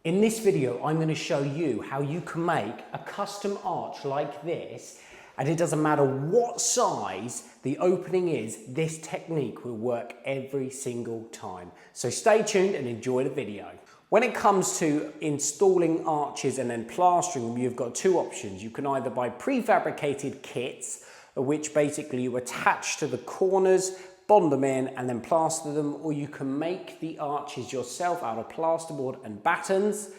In this video, I'm going to show you how you can make a custom arch like this, and it doesn't matter what size the opening is, this technique will work every single time. So stay tuned and enjoy the video. When it comes to installing arches and then plastering them, you've got two options. You can either buy prefabricated kits, which basically you attach to the corners, bond them in and then plaster them, or you can make the arches yourself out of plasterboard and battens,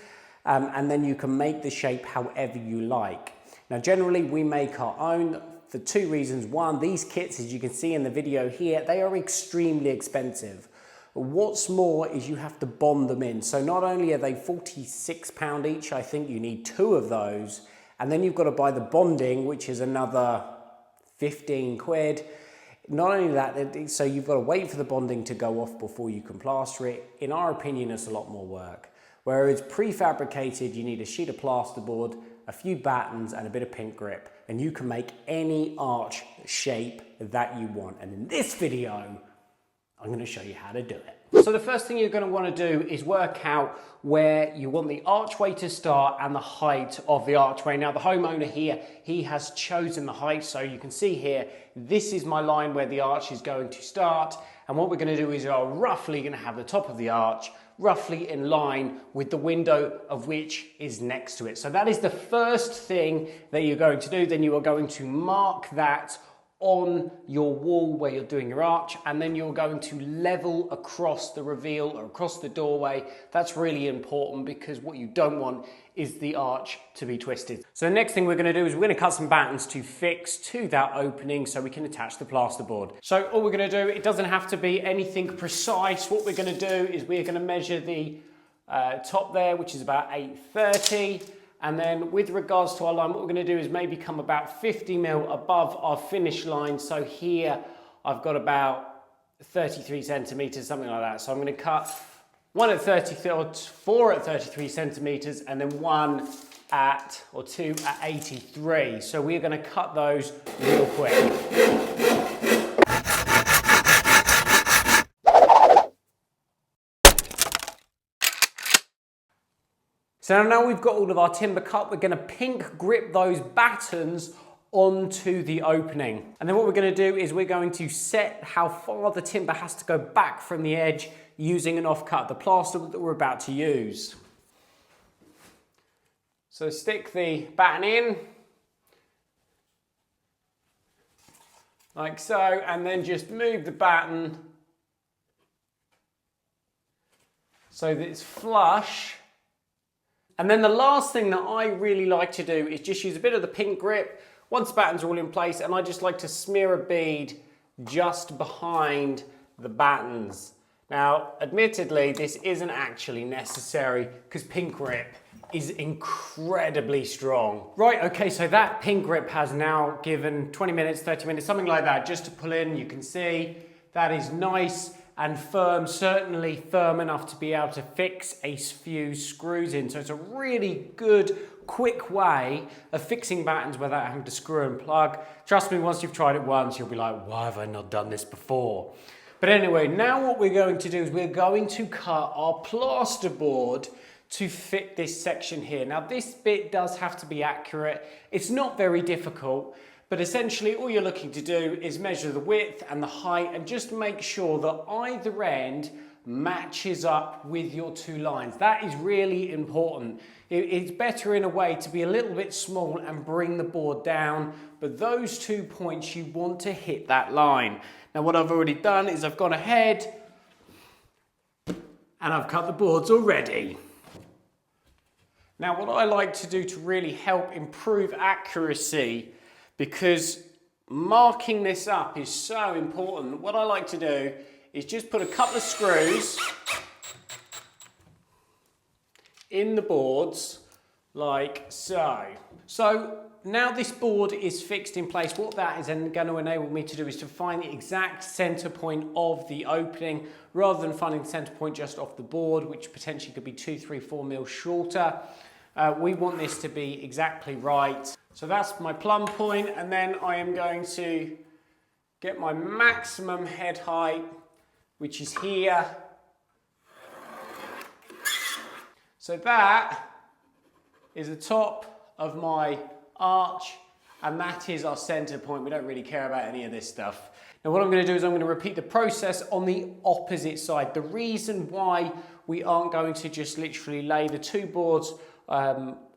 and then you can make the shape however you like. Now generally we make our own for two reasons. One, these kits, as you can see in the video here, they are extremely expensive. What's more is you have to bond them in. So not only are they £46 each, I think you need two of those, and then you've got to buy the bonding, which is another 15 quid. Not only that, so you've got to wait for the bonding to go off before you can plaster it. In our opinion, it's a lot more work. Whereas prefabricated, you need a sheet of plasterboard, a few battens and a bit of pink grip, and you can make any arch shape that you want. And in this video, I'm going to show you how to do it. So the first thing you're going to want to do is work out where you want the archway to start and the height of the archway. Now the homeowner here, he has chosen the height, so you can see here, this is my line where the arch is going to start, and what we're going to do is we're roughly going to have the top of the arch roughly in line with the window of which is next to it. So that is the first thing that you're going to do. Then you are going to mark that on your wall where you're doing your arch, and then you're going to level across the reveal or across the doorway. That's really important because what you don't want is the arch to be twisted. So the next thing we're going to do is we're going to cut some battens to fix to that opening so we can attach the plasterboard. So all we're going to do, it doesn't have to be anything precise. What we're going to do is we're going to measure the top there, which is about 830. And then with regards to our line, what we're going to do is maybe come about 50 mil above our finish line. So here I've got about 33 centimeters, something like that. So I'm going to cut one at 30, or four at 33 centimeters, and then one at, or two at 83. So we're going to cut those real quick. So now we've got all of our timber cut, we're going to pink grip those battens onto the opening. And then what we're going to do is we're going to set how far the timber has to go back from the edge using an offcut, the plaster that we're about to use. So stick the batten in, like so, and then just move the batten so that it's flush. And then the last thing that I really like to do is just use a bit of the pink grip once the battens are all in place, and I just like to smear a bead just behind the battens. Now, admittedly, this isn't actually necessary because pink grip is incredibly strong. Right, okay, so that pink grip has now given 20 minutes, 30 minutes, something like that, just to pull in. You can see that is nice and firm, certainly firm enough to be able to fix a few screws in. So it's a really good, quick way of fixing battens without having to screw and plug. Trust me, once you've tried it once, you'll be like, why have I not done this before? But anyway, now what we're going to do is we're going to cut our plasterboard to fit this section here. Now this bit does have to be accurate. It's not very difficult, but essentially all you're looking to do is measure the width and the height and just make sure that either end matches up with your two lines. That is really important. It's better in a way to be a little bit small and bring the board down, but those 2 points you want to hit that line. Now what I've already done is I've gone ahead and I've cut the boards already. Now what I like to do to really help improve accuracy, because marking this up is so important, what I like to do is just put a couple of screws in the boards like so. So now this board is fixed in place. What that is then going to enable me to do is to find the exact center point of the opening rather than finding the center point just off the board, which potentially could be 2, 3, 4 mil shorter. We want this to be exactly right. So that's my plumb point, and then I am going to get my maximum head height, which is here. So that is the top of my arch, and that is our center point. We don't really care about any of this stuff. Now what I'm going to do is I'm going to repeat the process on the opposite side. The reason why we aren't going to just literally lay the two boards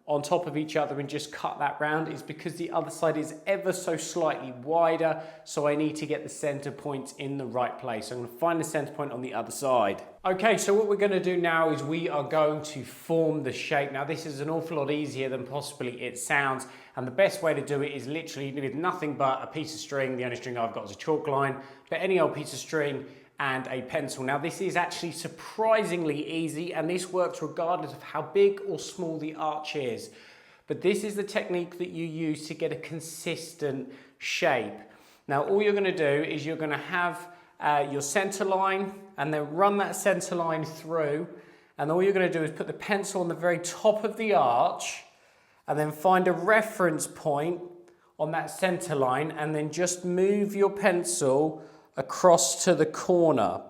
on top of each other and just cut that round is because the other side is ever so slightly wider, so I need to get the center points in the right place. So I'm going to find the center point on the other side. Okay, so what we're going to do now is we are going to form the shape. Now this is an awful lot easier than possibly it sounds, and the best way to do it is literally with nothing but a piece of string. The only string I've got is a chalk line, but any old piece of string and a pencil. Now this is actually surprisingly easy, and this works regardless of how big or small the arch is. But this is the technique that you use to get a consistent shape. Now all you're going to do is you're going to have your center line and then run that center line through, and all you're going to do is put the pencil on the very top of the arch and then find a reference point on that center line and then just move your pencil across to the corner.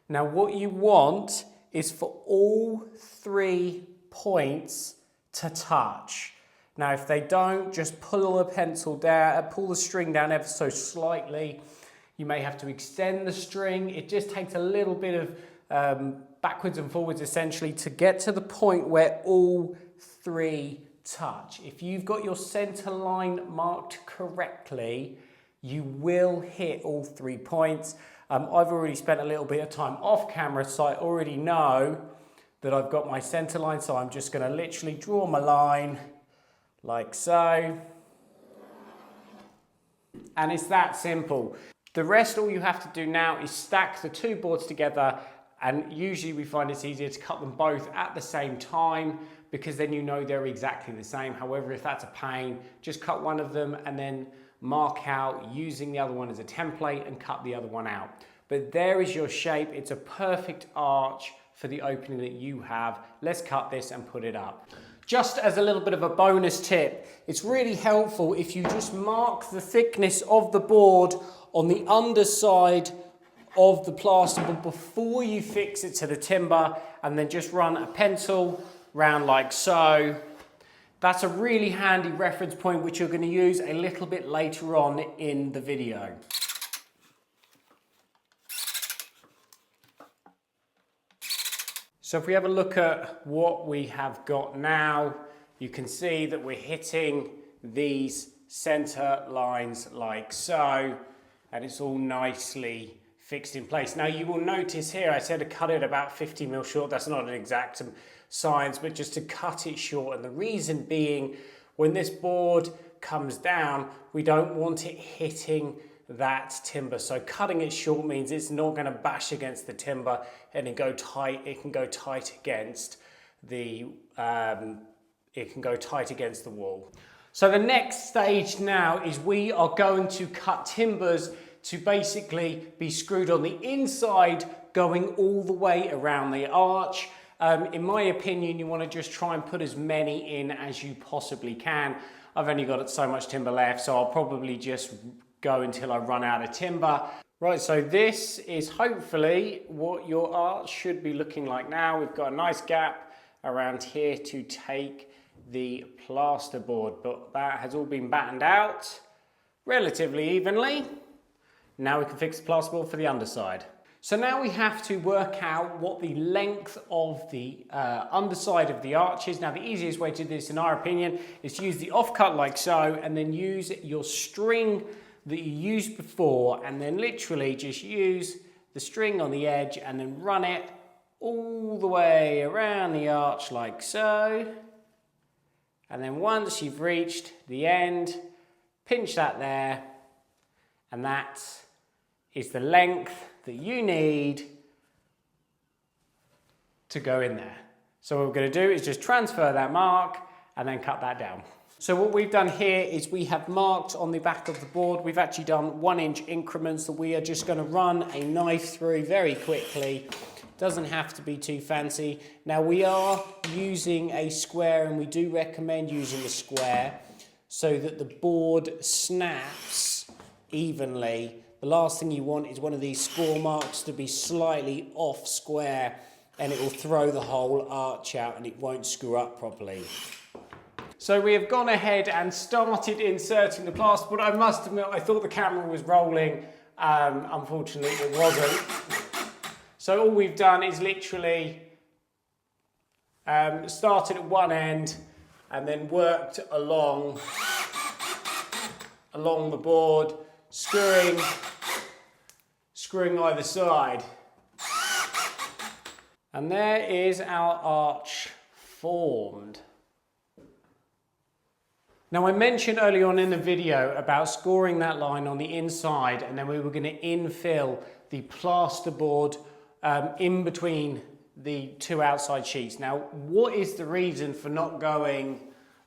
Now what you want is for all 3 points to touch. Now if they don't, just pull the pencil down, pull the string down ever so slightly. You may have to extend the string. It just takes a little bit of backwards and forwards essentially to get to the point where all 3 touch. If you've got your center line marked correctly, you will hit all 3 points. I've already spent a little bit of time off camera, so I already know that I've got my center line, so I'm just going to literally draw my line like so. And it's that simple. The rest, all you have to do now is stack the 2 boards together, and usually we find it's easier to cut them both at the same time because then you know they're exactly the same. However, if that's a pain, just cut one of them and then mark out using the other one as a template and cut the other one out. But there is your shape. It's a perfect arch for the opening that you have. Let's cut this and put it up. Just as a little bit of a bonus tip, it's really helpful if you just mark the thickness of the board on the underside of the plasterboard before you fix it to the timber, and then just run a pencil round like so. That's a really handy reference point which you're going to use a little bit later on in the video. So if we have a look at what we have got now, you can see that we're hitting these center lines like so, and it's all nicely fixed in place. Now you will notice here I said to cut it about 50 mil short. That's not an exact science, but just to cut it short. And the reason being, when this board comes down, we don't want it hitting that timber. So cutting it short means it's not going to bash against the timber and it go tight. It can go tight against the wall. So the next stage now is we are going to cut timbers to basically be screwed on the inside, going all the way around the arch. In my opinion, you want to just try and put as many in as you possibly can. I've only got so much timber left, so I'll probably just go until I run out of timber. Right, so this is hopefully what your arch should be looking like now. We've got a nice gap around here to take the plasterboard, but that has all been battened out relatively evenly. Now we can fix the plasterboard for the underside. So now we have to work out what the length of the underside of the arch is. Now the easiest way to do this, in our opinion, is to use the offcut like so, and then use your string that you used before, and then literally just use the string on the edge and then run it all the way around the arch like so. And then once you've reached the end, pinch that there, and that is the length that you need to go in there. So what we're going to do is just transfer that mark and then cut that down. So what we've done here is we have marked on the back of the board. We've actually done 1 inch increments that we are just going to run a knife through very quickly. Doesn't have to be too fancy. Now we are using a square, and we do recommend using a square so that the board snaps evenly. The last thing you want is one of these score marks to be slightly off square, and it will throw the whole arch out and it won't screw up properly. So we have gone ahead and started inserting the plasterboard. I must admit, I thought the camera was rolling. Unfortunately, it wasn't. So all we've done is literally started at one end and then worked along the board, screwing either side. And there is our arch formed. Now, I mentioned early on in the video about scoring that line on the inside, and then we were going to infill the plasterboard in between the two outside sheets. Now, what is the reason for not going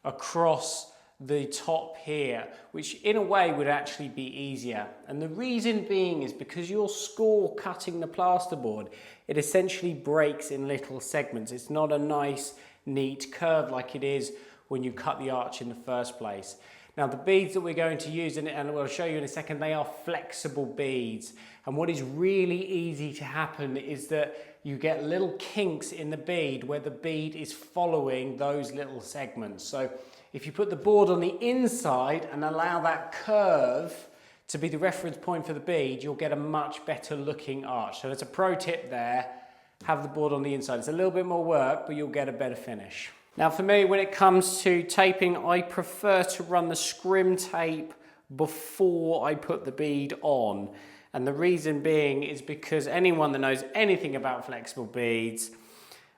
across the top here, which in a way would actually be easier? And the reason being is because your score cutting the plasterboard, it essentially breaks in little segments. It's not a nice, neat curve like it is when you cut the arch in the first place. Now, the beads that we're going to use, and I'll show you in a second, they are flexible beads. And what is really easy to happen is that you get little kinks in the bead where the bead is following those little segments. So if you put the board on the inside and allow that curve to be the reference point for the bead, you'll get a much better looking arch. So that's a pro tip there, have the board on the inside. It's a little bit more work, but you'll get a better finish. Now for me, when it comes to taping, I prefer to run the scrim tape before I put the bead on. And the reason being is because anyone that knows anything about flexible beads,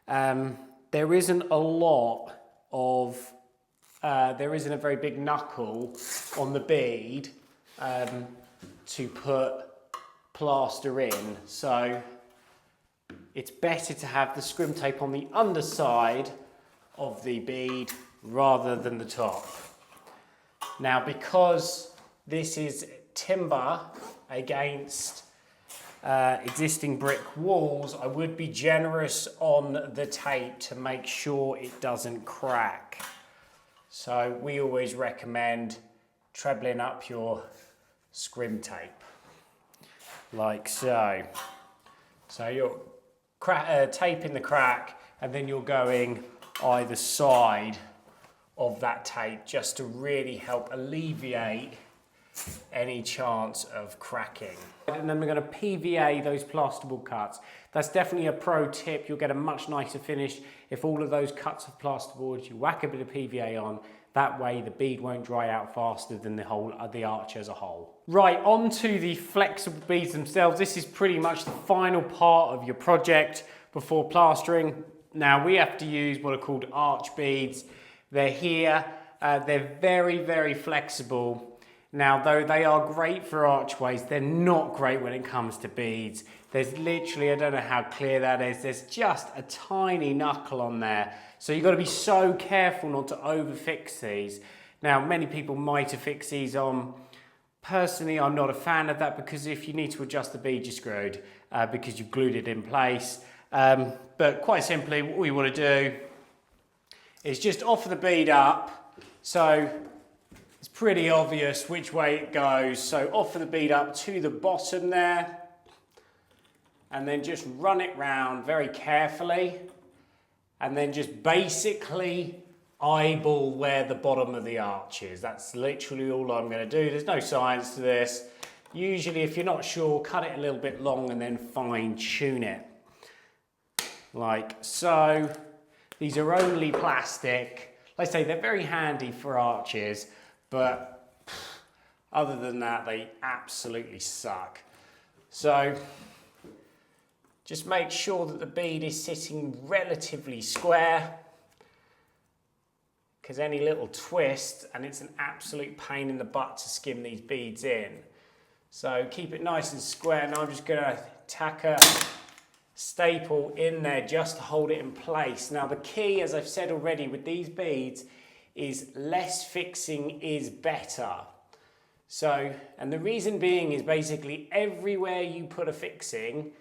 there isn't a very big knuckle on the bead to put plaster in. So it's better to have the scrim tape on the underside of the bead rather than the top. Now, because this is timber against existing brick walls, I would be generous on the tape to make sure it doesn't crack. So we always recommend trebling up your scrim tape, like so. So you're taping the crack, and then you're going either side of that tape just to really help alleviate any chance of cracking. And then we're going to PVA those plasterboard cuts. That's definitely a pro tip. You'll get a much nicer finish if all of those cuts of plasterboard, you whack a bit of PVA on. That way the bead won't dry out faster than the arch as a whole. Right, on to the flexible beads themselves. This is pretty much the final part of your project before plastering. Now we have to use what are called arch beads. They're here, they're very, very flexible. Now, though they are great for archways, they're not great when it comes to beads. There's literally, I don't know how clear that is, there's just a tiny knuckle on there. So you've got to be so careful not to overfix these. Now, many people might have fixed these on. Personally, I'm not a fan of that, because if you need to adjust the bead, you're screwed because you've glued it in place. But quite simply, what we want to do is just offer the bead up. So it's pretty obvious which way it goes. So offer the bead up to the bottom there, and then just run it round very carefully, and then just basically eyeball where the bottom of the arch is. That's literally all I'm going to do. There's no science to this. Usually, if you're not sure, cut it a little bit long and then fine tune it. Like so. These are only plastic. Like I say, they're very handy for arches, but other than that, they absolutely suck. So just make sure that the bead is sitting relatively square, because any little twist, and it's an absolute pain in the butt to skim these beads in. So keep it nice and square. Now I'm just going to tack a staple in there just to hold it in place. Now the key, as I've said already, with these beads is less fixing is better. So, and the reason being is basically everywhere you put a fixing,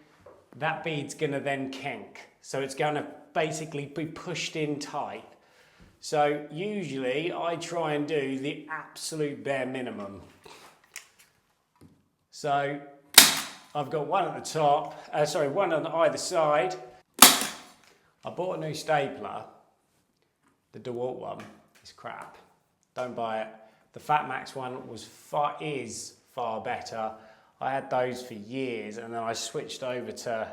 that bead's gonna then kink. So it's gonna basically be pushed in tight. So usually I try and do the absolute bare minimum. So I've got one at the top, one on either side. I bought a new stapler. The Dewalt one is crap. Don't buy it. The Fatmax one is far better. I had those for years and then I switched over to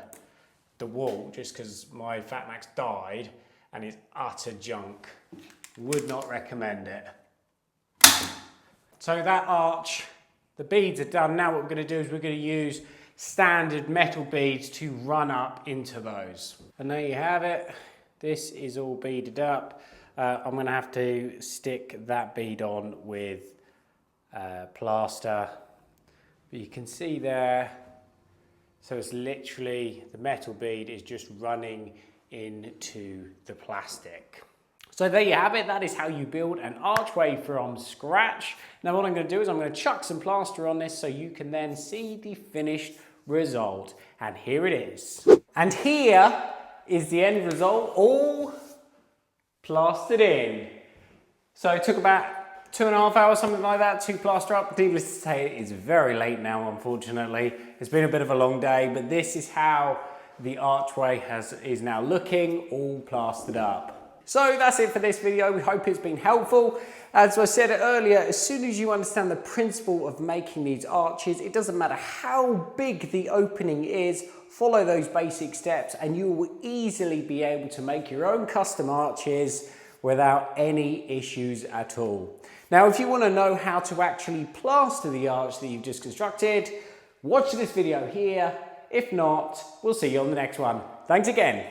Dewalt just because my Fatmax died and it's utter junk. Would not recommend it. So that arch, the beads are done. Now what we're going to do is we're going to use standard metal beads to run up into those. And there you have it. This is all beaded up. I'm going to have to stick that bead on with plaster. But you can see there, so it's literally, the metal bead is just running into the plastic. So there you have it. That is how you build an archway from scratch. Now what I'm going to do is I'm going to chuck some plaster on this so you can then see the finished result. And here it is. And here is the end result, all plastered in. So it took about 2.5 hours, something like that, to plaster up. Needless to say, it is very late now, unfortunately. It's been a bit of a long day, but this is how the archway is now looking, all plastered up. So that's it for this video. We hope it's been helpful. As I said earlier, as soon as you understand the principle of making these arches, it doesn't matter how big the opening is, follow those basic steps and you will easily be able to make your own custom arches without any issues at all. Now, if you want to know how to actually plaster the arch that you've just constructed, watch this video here. If not, we'll see you on the next one. Thanks again.